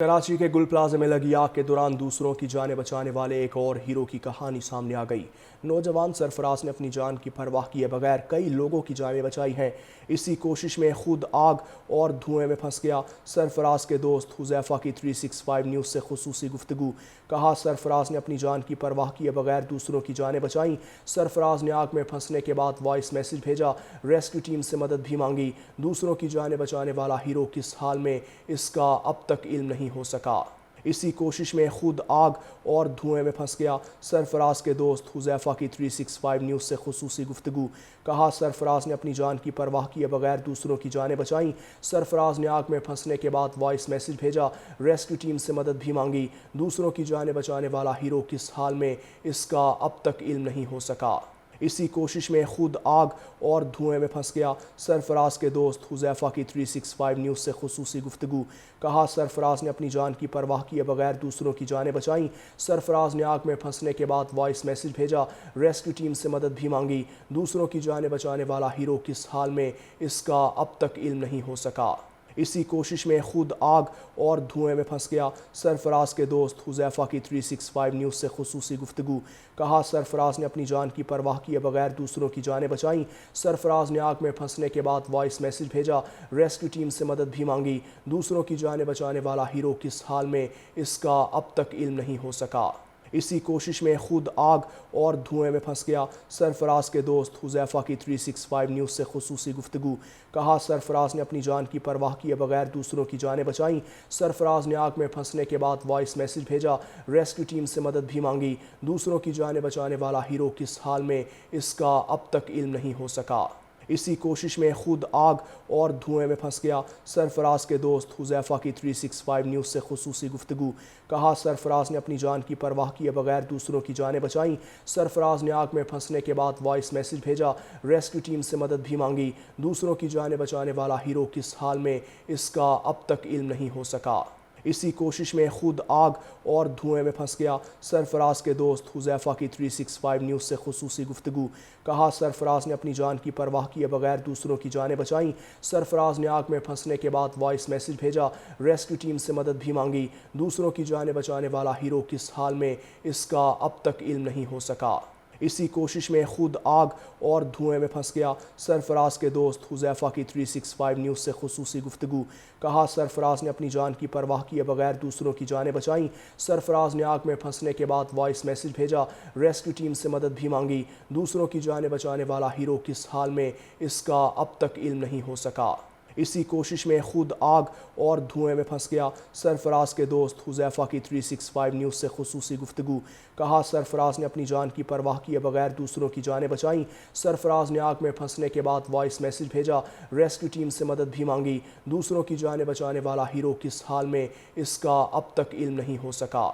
کراچی کے گل پلازے میں لگی آگ کے دوران دوسروں کی جانیں بچانے والے ایک اور ہیرو کی کہانی سامنے آ گئی۔ نوجوان سرفراز نے اپنی جان کی پرواہ کیے بغیر کئی لوگوں کی جانیں بچائی ہیں۔ اسی کوشش میں خود آگ اور دھوئیں میں پھنس گیا۔ سرفراز کے دوست حذیفہ کی 365 نیوز سے خصوصی گفتگو۔ کہا، سرفراز نے اپنی جان کی پرواہ کیے بغیر دوسروں کی جانیں بچائیں۔ سرفراز نے آگ میں پھنسنے کے بعد وائس میسج بھیجا، ریسکیو ٹیم سے مدد بھی مانگی۔ دوسروں کی جانیں بچانے والا ہیرو کس حال میں، اس کا اب تک علم نہیں ہو سکا۔ اسی کوشش میں خود آگ اور دھوئیں میں پھنس گیا۔ سرفراز کے دوست حذیفہ کی 365 نیوز سے خصوصی گفتگو۔ کہا، سرفراز نے اپنی جان کی پرواہ کیے بغیر دوسروں کی جانیں بچائیں۔ سرفراز نے آگ میں پھنسنے کے بعد وائس میسج بھیجا، ریسکیو ٹیم سے مدد بھی مانگی۔ دوسروں کی جانیں بچانے والا ہیرو کس حال میں، اس کا اب تک علم نہیں ہو سکا۔ اسی کوشش میں خود آگ اور دھوئیں میں پھنس گیا۔ سرفراز کے دوست حذیفہ کی 365 نیوز سے خصوصی گفتگو۔ کہا، سرفراز نے اپنی جان کی پرواہ کیے بغیر دوسروں کی جانیں بچائیں۔ سرفراز نے آگ میں پھنسنے کے بعد وائس میسج بھیجا، ریسکیو ٹیم سے مدد بھی مانگی۔ دوسروں کی جانیں بچانے والا ہیرو کس حال میں، اس کا اب تک علم نہیں ہو سکا۔ اسی کوشش میں خود آگ اور دھوئیں میں پھنس گیا۔ سرفراز کے دوست حذیفہ کی 365 نیوز سے خصوصی گفتگو۔ کہا، سرفراز نے اپنی جان کی پرواہ کیے بغیر دوسروں کی جانیں بچائیں۔ سرفراز نے آگ میں پھنسنے کے بعد وائس میسج بھیجا، ریسکیو ٹیم سے مدد بھی مانگی۔ دوسروں کی جانیں بچانے والا ہیرو کس حال میں، اس کا اب تک علم نہیں ہو سکا۔ اسی کوشش میں خود آگ اور دھوئیں میں پھنس گیا۔ سرفراز کے دوست حذیفہ کی 365 نیوز سے خصوصی گفتگو۔ کہا، سرفراز نے اپنی جان کی پرواہ کیے بغیر دوسروں کی جانیں بچائیں۔ سرفراز نے آگ میں پھنسنے کے بعد وائس میسج بھیجا، ریسکیو ٹیم سے مدد بھی مانگی۔ دوسروں کی جانیں بچانے والا ہیرو کس حال میں، اس کا اب تک علم نہیں ہو سکا۔ اسی کوشش میں خود آگ اور دھوئیں میں پھنس گیا۔ سرفراز کے دوست حذیفہ کی 365 نیوز سے خصوصی گفتگو۔ کہا، سرفراز نے اپنی جان کی پرواہ کیے بغیر دوسروں کی جانیں بچائیں۔ سرفراز نے آگ میں پھنسنے کے بعد وائس میسج بھیجا، ریسکیو ٹیم سے مدد بھی مانگی۔ دوسروں کی جانیں بچانے والا ہیرو کس حال میں، اس کا اب تک علم نہیں ہو سکا۔ اسی کوشش میں خود آگ اور دھوئیں میں پھنس گیا۔ سرفراز کے دوست حذیفہ کی 365 نیوز سے خصوصی گفتگو۔ کہا، سرفراز نے اپنی جان کی پرواہ کیے بغیر دوسروں کی جانیں بچائیں۔ سرفراز نے آگ میں پھنسنے کے بعد وائس میسج بھیجا، ریسکیو ٹیم سے مدد بھی مانگی۔ دوسروں کی جانیں بچانے والا ہیرو کس حال میں، اس کا اب تک علم نہیں ہو سکا۔ اسی کوشش میں خود آگ اور دھوئیں میں پھنس گیا۔ سرفراز کے دوست حذیفہ کی 365 نیوز سے خصوصی گفتگو۔ کہا، سرفراز نے اپنی جان کی پرواہ کیے بغیر دوسروں کی جانیں بچائیں۔ سرفراز نے آگ میں پھنسنے کے بعد وائس میسج بھیجا، ریسکیو ٹیم سے مدد بھی مانگی۔ دوسروں کی جانیں بچانے والا ہیرو کس حال میں، اس کا اب تک علم نہیں ہو سکا۔ اسی کوشش میں خود آگ اور دھوئیں میں پھنس گیا۔ سرفراز کے دوست حذیفہ کی 365 نیوز سے خصوصی گفتگو۔ کہا، سرفراز نے اپنی جان کی پرواہ کیے بغیر دوسروں کی جانیں بچائیں۔ سرفراز نے آگ میں پھنسنے کے بعد وائس میسج بھیجا، ریسکیو ٹیم سے مدد بھی مانگی۔ دوسروں کی جانیں بچانے والا ہیرو کس حال میں، اس کا اب تک علم نہیں ہو سکا۔